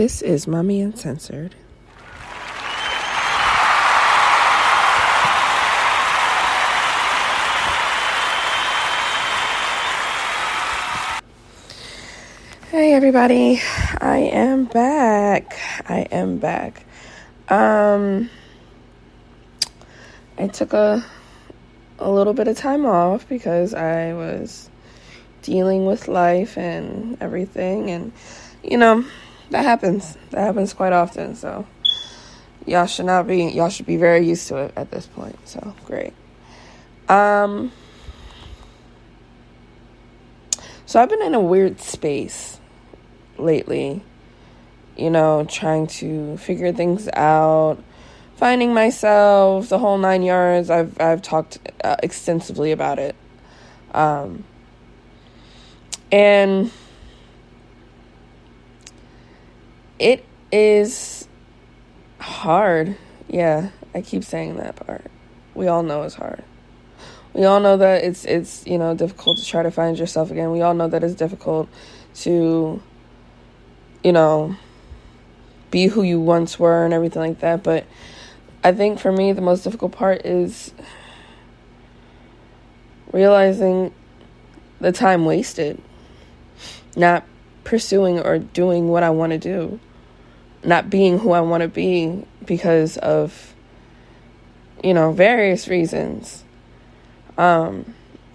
This is Mommy Uncensored. Hey everybody, I am back. I took a little bit of time off because I was dealing with life and everything, and that happens quite often, so y'all should be very used to it at this point. So great. So I've been in a weird space lately, trying to figure things out, finding myself, the whole 9 yards. I've talked extensively about it. And it is hard. Yeah, I keep saying that part. We all know it's hard. We all know that it's difficult to try to find yourself again. We all know that it's difficult to, be who you once were and everything like that. But I think for me, the most difficult part is realizing the time wasted, not pursuing or doing what I want to do, not being who I want to be because of, various reasons. Either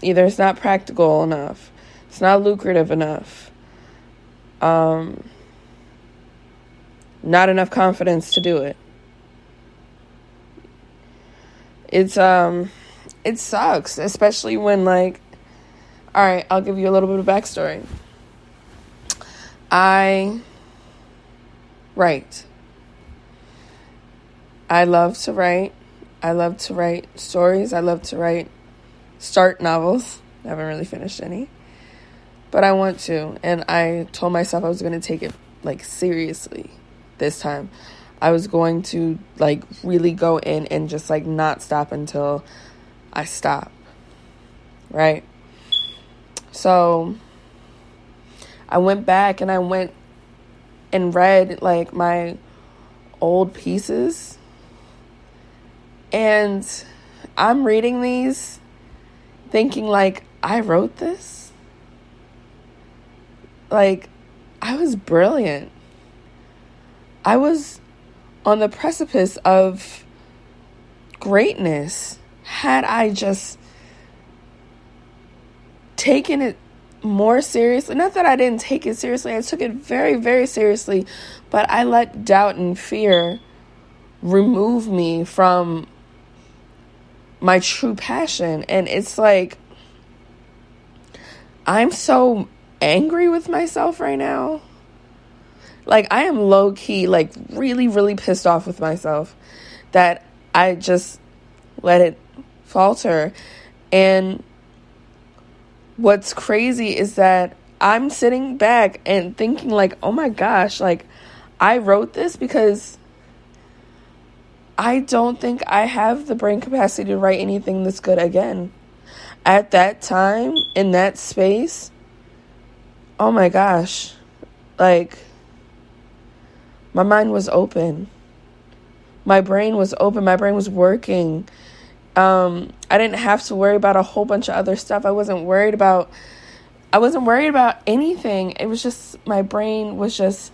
it's not practical enough, it's not lucrative enough, not enough confidence to do it. It sucks, especially when, all right, I'll give you a little bit of backstory. I write. I love to write. I love to write stories. I love to start novels. I haven't really finished any, but I want to. And I told myself I was going to take it seriously this time. I was going to really go in and just not stop until I stop. Right? So I went back and I went and read my old pieces, and I'm reading these thinking I wrote this. I was brilliant. I was on the precipice of greatness had I just taken it more seriously. Not that I didn't take it seriously. I took it very, very seriously, but I let doubt and fear remove me from my true passion. And it's I'm so angry with myself right now. I am low-key, really, really pissed off with myself that I just let it falter. And what's crazy is that I'm sitting back and thinking oh my gosh, I wrote this because I don't think I have the brain capacity to write anything this good again. At that time, in that space, oh my gosh, my mind was open. My brain was open. My brain was working. I didn't have to worry about a whole bunch of other stuff. I wasn't worried about anything. It was just, my brain was just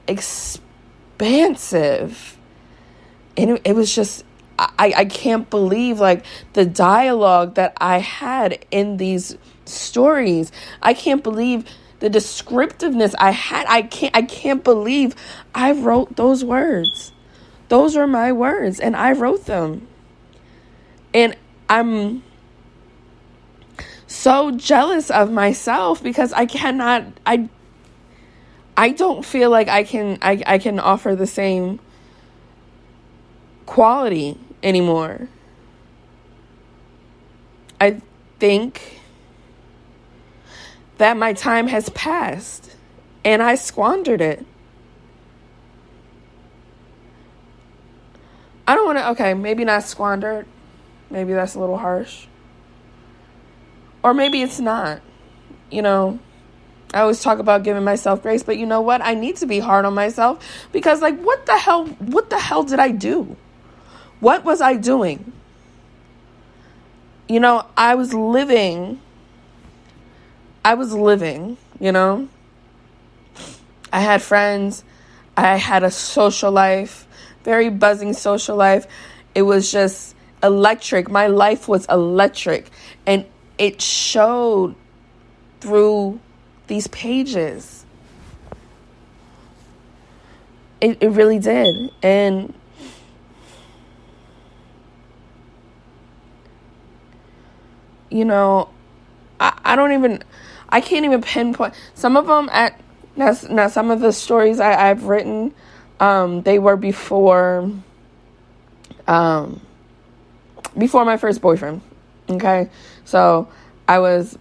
expansive. And it was just, I can't believe the dialogue that I had in these stories. I can't believe the descriptiveness I had. I can't believe I wrote those words. Those are my words, and I wrote them. And I'm so jealous of myself because I don't feel like I can offer the same quality anymore. I think that my time has passed and I squandered it. I don't want to, okay, maybe not squandered. Maybe that's a little harsh. Or maybe it's not. I always talk about giving myself grace, but you know what? I need to be hard on myself because, like, what the hell did I do? What was I doing? You know, I was living, you know? I had friends. I had a social life, very buzzing social life. It was just electric. My life was electric. And it showed through these pages. It really did. And you know, I can't even pinpoint some of them now some of the stories I've written, they were before my first boyfriend. Okay. So I was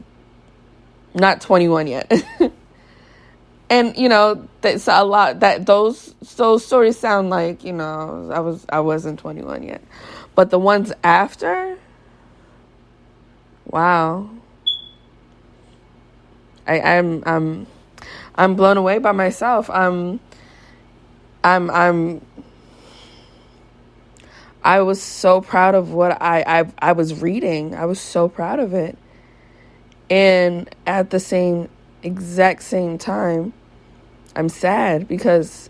not 21 yet. And, you know, that's a lot that those stories sound like, you know, I wasn't 21 yet. But the ones after, wow. I'm blown away by myself. I was so proud of what I was reading. I was so proud of it. And at the exact same time, I'm sad because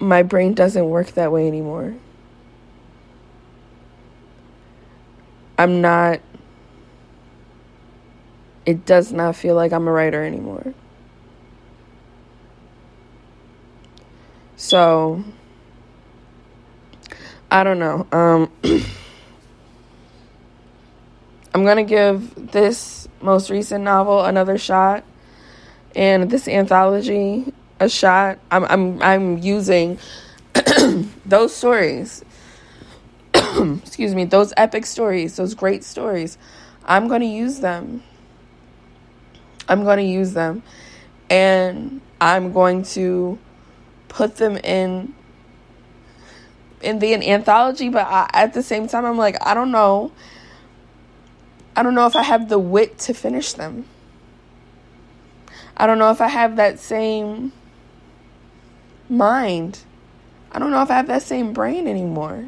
my brain doesn't work that way anymore. It does not feel like I'm a writer anymore. So, I don't know. I'm going to give this most recent novel another shot and this anthology a shot. I'm using those stories. Excuse me, those epic stories, those great stories. I'm going to use them. And I'm going to put them in the anthology, but at the same time, I'm like, I don't know if I have the wit to finish them. I don't know if I have that same mind. I don't know if I have that same brain anymore.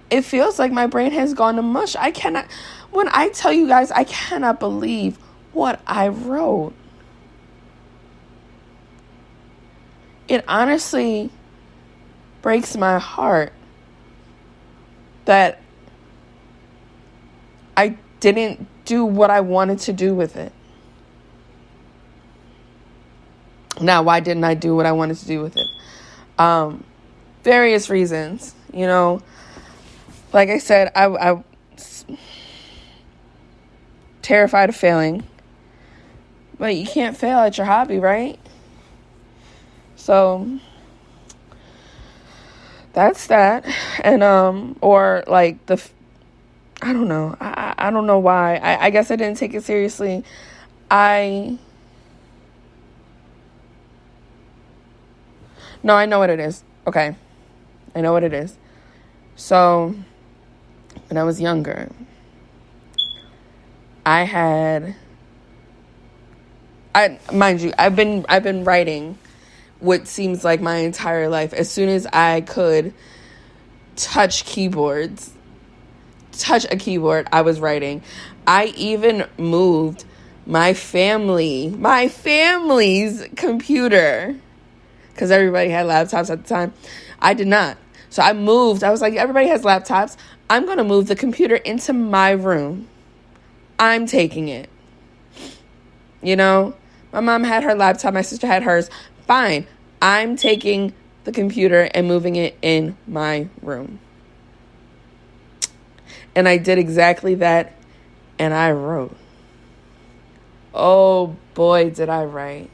It feels like my brain has gone to mush. When I tell you guys, I cannot believe what I wrote. It honestly breaks my heart that I didn't do what I wanted to do with it. Now, why didn't I do what I wanted to do with it? Various reasons, you know. Like I said, I terrified of failing. But you can't fail at your hobby, right? So that's that. And or like I don't know. I don't know why. I guess I didn't take it seriously. No, I know what it is. Okay. I know what it is. So when I was younger, mind you, I've been writing what seems like my entire life. As soon as I could touch a keyboard, I was writing. I even moved my family's computer, because everybody had laptops at the time. I did not. So I was like, everybody has laptops. I'm going to move the computer into my room. I'm taking it. You know, my mom had her laptop. My sister had hers. Fine. I'm taking the computer and moving it in my room. And I did exactly that. And I wrote. Oh boy, did I write.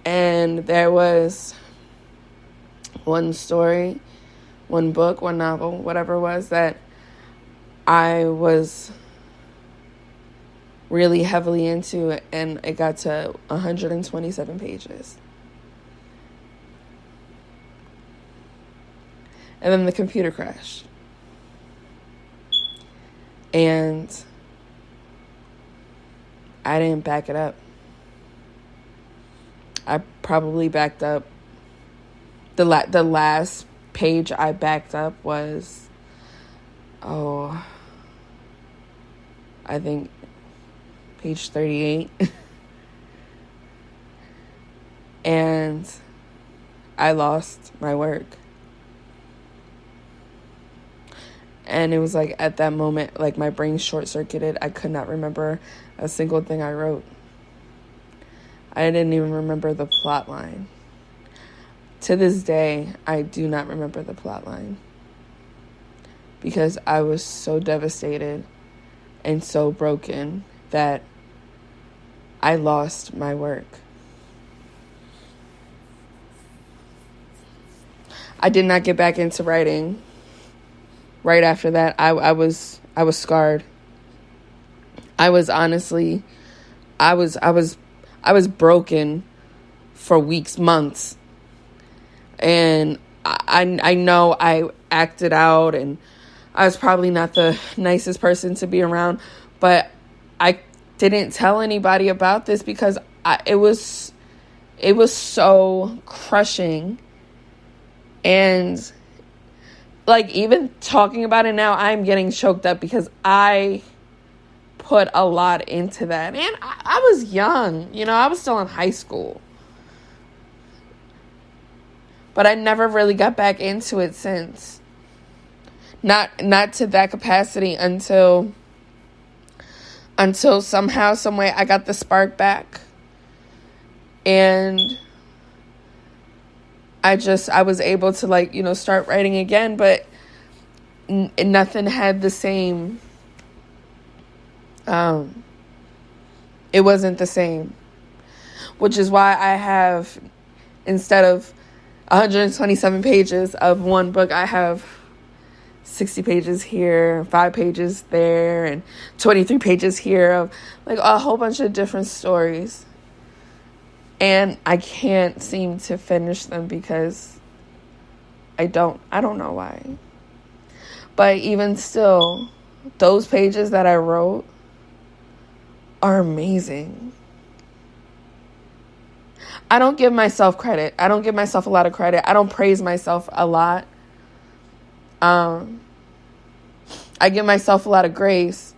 And there was one story, one book, one novel, whatever it was, that I was really heavily into, and it got to 127 pages. And then the computer crashed. And I didn't back it up. I probably backed up. The last page I backed up was, I think page 38. And I lost my work. And it was like at that moment, like my brain short-circuited. I could not remember a single thing I wrote. I didn't even remember the plot line. To this day, I do not remember the plot line. Because I was so devastated and so broken that I lost my work. I did not get back into writing. Right after that, I was scarred. I was honestly, I was broken for weeks, months. And I know I acted out and I was probably not the nicest person to be around, but I didn't tell anybody about this because it was so crushing. And like, even talking about it now, I'm getting choked up because I put a lot into that. And I was young, I was still in high school. But I never really got back into it since. Not to that capacity until somehow, some way I got the spark back. And I was able to start writing again, but nothing had the same, it wasn't the same, which is why I have, instead of 127 pages of one book, I have 60 pages here, 5 pages there, and 23 pages here of like a whole bunch of different stories. And I can't seem to finish them because I don't know why. But even still, those pages that I wrote are amazing. I don't give myself credit. I don't give myself a lot of credit. I don't praise myself a lot. I give myself a lot of grace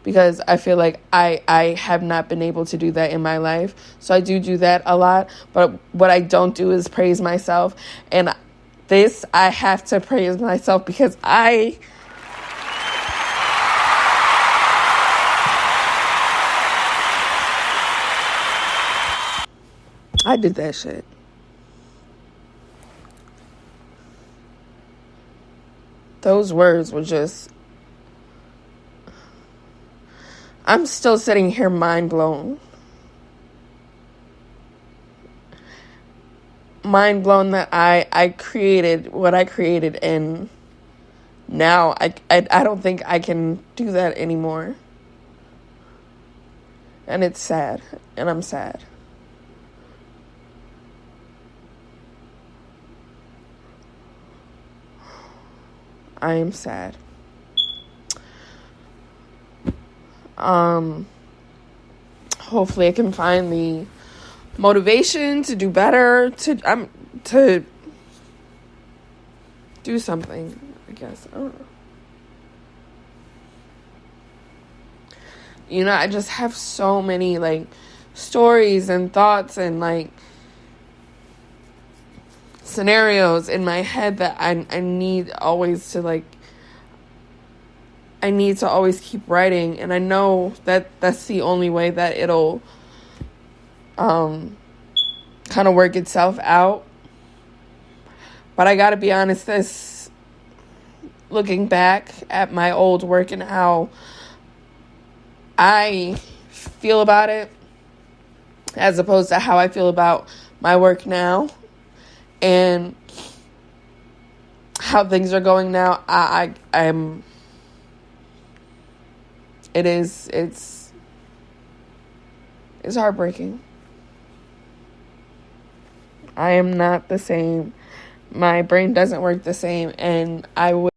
because I feel like I have not been able to do that in my life. So I do that a lot. But what I don't do is praise myself. And this, I have to praise myself because I did that shit. Those words were just... I'm still sitting here mind blown. Mind blown that I created what I created, and now I don't think I can do that anymore. And it's sad, and I'm sad. I am sad. Hopefully I can find the motivation to do better, to do something, I guess. I don't know. I just have so many stories and thoughts and scenarios in my head that I need always to I need to always keep writing, and I know that that's the only way that it'll kind of work itself out. But I gotta be honest, looking back at my old work and how I feel about it as opposed to how I feel about my work now and how things are going now, I'm it's heartbreaking. I am not the same. My brain doesn't work the same, and I would